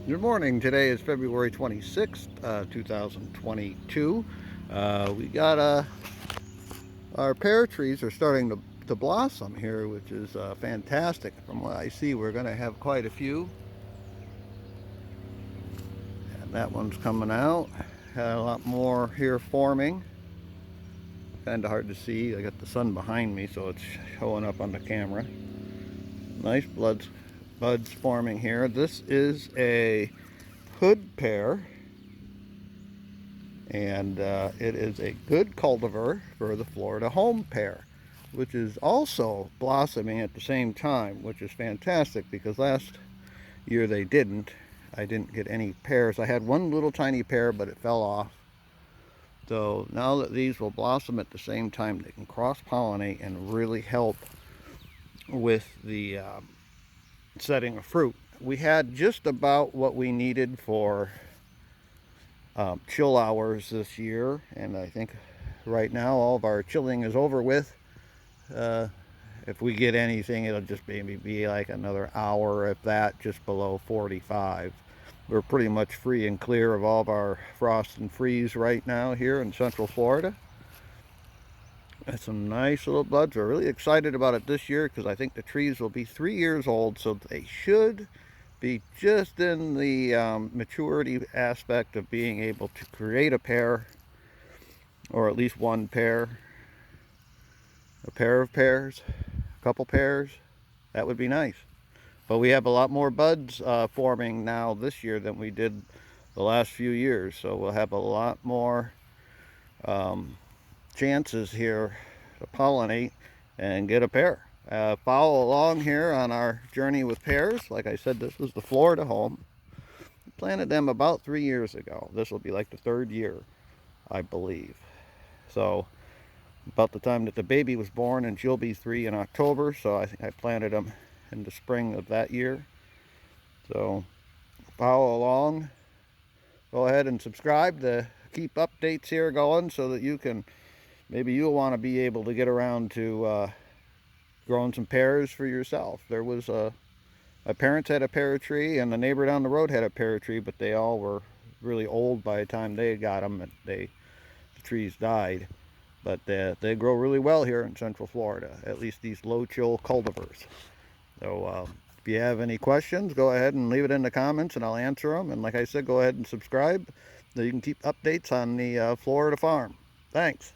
Good morning. Today is February 26th, 2022. We got our pear trees are starting to blossom here, which is fantastic. From what I see, we're going to have quite a few. And that one's coming out. Had a lot more here forming. Kind of hard to see. I got the sun behind me, so it's showing up on the camera. Nice buds forming here. This is a hood pear. And it is a good cultivar for the Florida home pear, which is also blossoming at the same time, which is fantastic because last year I didn't get any pears. I had one little tiny pear, but it fell off. So now that these will blossom at the same time, they can cross-pollinate and really help with the setting of fruit. We had just about what we needed for chill hours this year, and I think right now all of our chilling is over with. If we get anything, it'll just maybe be like another hour, if that, just below 45. We're pretty much free and clear of all of our frost and freeze right now here in Central Florida. That's some nice little buds. We're really excited about it this year because I think the trees will be 3 years old, so they should be just in the maturity aspect of being able to create a pear, or at least one pear, a pair of pears, a couple pears. That would be nice. But we have a lot more buds forming now this year than we did the last few years, so we'll have a lot more chances here to pollinate and get a pear. Follow along here on our journey with pears. Like I said, this was the Florida home. We planted them about 3 years ago. This will be like the third year, I believe. So about the time that the baby was born, and she'll be 3 in October, so I think I planted them in the spring of that year. So follow along. Go ahead and subscribe to keep updates here going so that you can, maybe you'll want to be able to get around to growing some pears for yourself. There was my parents had a pear tree, and the neighbor down the road had a pear tree, but they all were really old by the time they got them, and the trees died. But they grow really well here in Central Florida, at least these low chill cultivars. So if you have any questions, go ahead and leave it in the comments and I'll answer them. And like I said, go ahead and subscribe so you can keep updates on the Florida farm. Thanks.